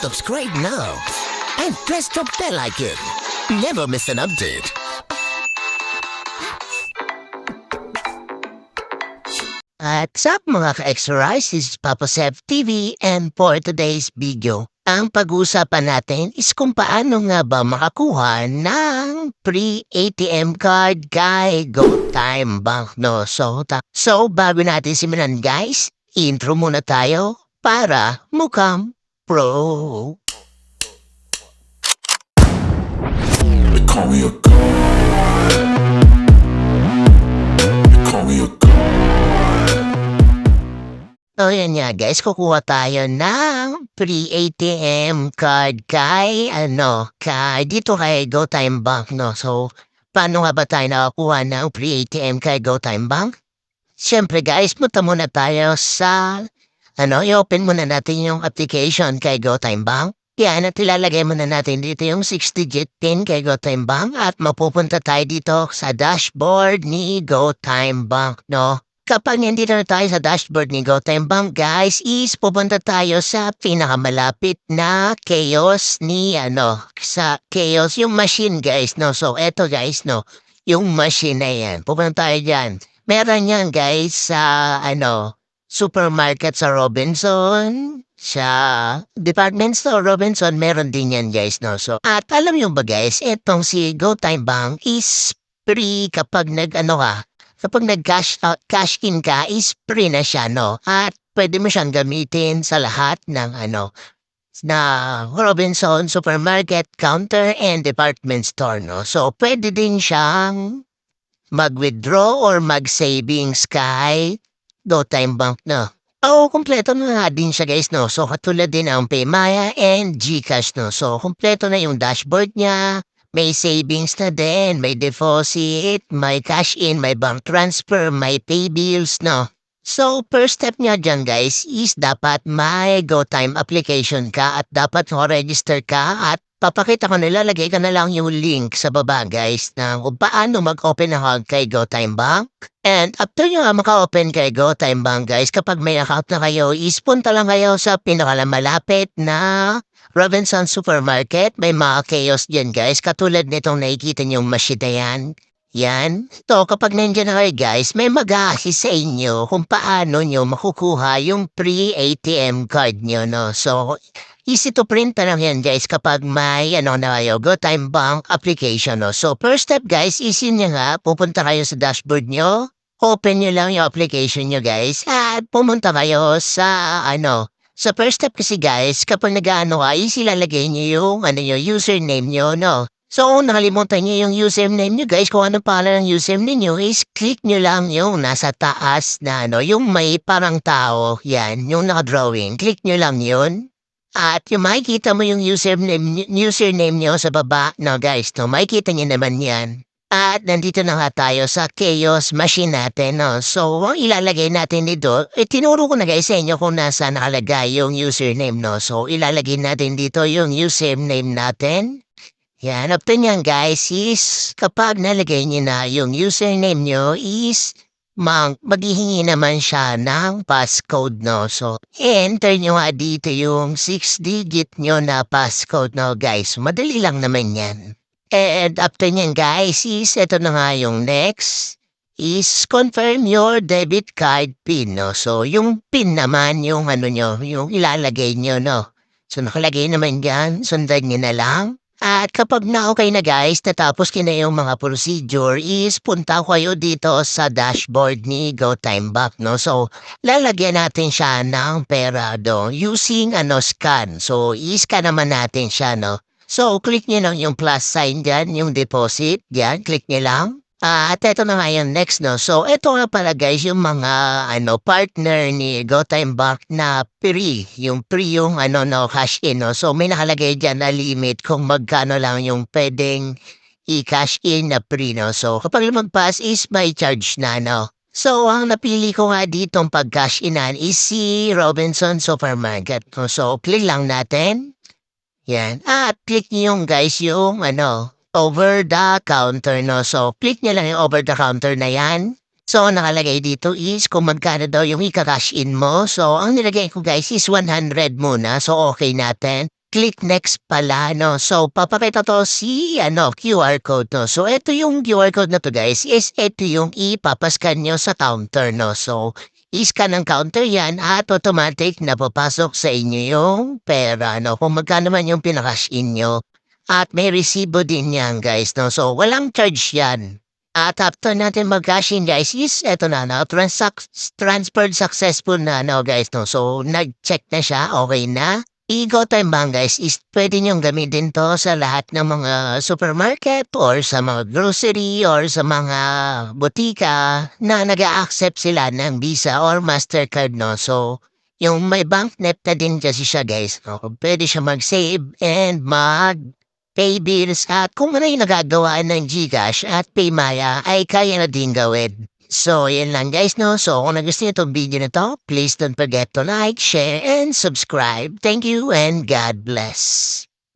Subscribe now and press the bell icon. Never miss an update. What's up mga ka-extra, this is Papa Seb TV, and for today's video, ang pag-uusapan natin is kung paano nga ba makakuha ng free ATM card kay GoTime Bank, no? So bago natin simulan guys, intro muna tayo para mukhang pro. They call me a god. They call me a god. So yan nga guys, kukuha tayo ng free ATM card kay dito kay GoTime Bank, no? So, paano nga ba tayo nakakuha ng free ATM kay GoTime Bank? Siyempre guys, punta muna tayo sa, i-open muna natin yung application kay GoTime Bank. Yan, at ilalagay muna natin dito yung 6-digit PIN kay GoTime Bank at mapupunta tayo dito sa dashboard ni GoTime Bank, no? Kapag nandito na tayo sa dashboard ni GoTime Bank, guys, is pupunta tayo sa pinakamalapit na kiosk ni, sa kiosk, yung machine, guys, no? So, eto, guys, no? Yung machine na yan. Pupunta tayo dyan. Meron yan, guys, sa, supermarket sa Robinson, sa department store Robinson, meron din yan, guys, no? So, at alam nyo ba, guys, etong si GoTime Bank is free kapag kapag nag-cash in ka, is free na siya, no? At pwede mo siyang gamitin sa lahat ng, na Robinson Supermarket, Counter, and Department Store, no? So, pwede din siyang mag-withdraw or mag-savings kay GoTime Bank, no? Kumpleto na nga din siya, guys, no? So, katulad din ang Paymaya and GCash, no? So, kumpleto na yung dashboard niya. May savings na din, may deposit, may cash in, may bank transfer, may pay bills, no? So, first step niya dyan, guys, is dapat may GoTime application ka at dapat register ka at papakita ko nilalagay ka na lang yung link sa baba, guys, na kung paano mag-open account kay GoTime Bank. And after nyo maka-open kay GoTime Bank, guys, kapag may account na kayo, is punta lang kayo sa pinakamalapit na Robinson Supermarket. May mga kiosk dyan, guys. Katulad nitong nakikita niyong machine na yan. Yan. So, kapag nandiyan na kayo, guys, may mag-a-assist sa inyo kung paano nyo makukuha yung free ATM card nyo, no? So, easy to print na lang yan, guys, kapag may, na kayo, GoTime Bank application, no? So, first step, guys, is yun nga, pupunta kayo sa dashboard nyo, open nyo lang yung application nyo, guys, at pumunta kayo sa, sa first step kasi, guys, kapag nag-ano ka, is ilalagay nyo yung, username nyo, no? So, kung nakalimutan nyo yung username nyo, guys, kung ano pala ng username nyo, is click nyo lang yung nasa taas na, yung may parang tao, yan, yung naka-drawing, click nyo lang yun. At yung makikita mo yung username nyo sa baba, no, guys, no, makikita nyo naman yan. At nandito na nga tayo sa kiosk machine natin, no? So, ang ilalagay natin dito, tinuro ko na guys sa inyo kung nasa nakalagay yung username, no? So, ilalagay natin dito yung username natin. Yan, after nyan guys is, kapag nalagay nyo na yung username nyo is, maghihingi naman siya ng passcode, no? So, enter nyo nga dito yung 6-digit nyo na passcode, no, guys? Madali lang naman yan. And after nyan guys is, ito na nga yung next, is confirm your debit card PIN, no? So, yung PIN naman, yung yung ilalagay nyo, no? So, nakalagay naman yan, sundan nyo na lang. At kapag na-okay na guys, natapos na yung mga procedure is punta kayo dito sa dashboard ni GoTime Bank, no? So, lalagyan natin siya ng pera do using scan. So, i-scan naman natin siya, no? So, click nyo lang yung plus sign dyan, yung deposit, yan, click nyo lang. At ito na nga yung next, no? So, ito nga pala guys, yung mga, partner ni GoTime Bank na free, yung cash in, no? So, may nakalagay dyan na limit kung magkano lang yung pwedeng i-cash in na free, no? So, kapag lumagpas is may charge na, no? So, ang napili ko nga ditong pag-cash inan is si Robinson Supermarket, no? So, click lang natin. Yan. At click nyo yung guys yung over the counter, no? So, click nyo lang yung over the counter na yan. So, nakalagay dito is kung magkano daw yung ika-cash in mo. So, ang nilagay ko guys is 100 muna. So, okay natin. click next pala, no? So, papakita to si, QR code, no? So, ito yung QR code na to, guys, is ito yung ipapascan nyo sa counter, no? So, iscan ng counter yan at automatic na papasok sa inyo yung pera, no? Kung magkano man yung pinakash in nyo. At may resibo din yan, guys, no? So, walang charge yan. At after natin mag-cash in, guys, is eto na, no? Transferred successful na, no, guys, no? So, nag-check na siya, okay na. Time Bank, guys, is pwede niyong gamitin to sa lahat ng mga supermarket or sa mga grocery or sa mga butika na nag-a-accept sila ng Visa or Mastercard, no? So, yung may banknet na din kasi siya, guys, no? Pwede siya mag-save and mag-pay bills at kung ano yung nagagawa ng GCash at Paymaya ay kaya na din gawin. So, yun lang guys, no? So, kung nagustuhan niyo itong video na to, please don't forget to like, share, and subscribe. Thank you and God bless.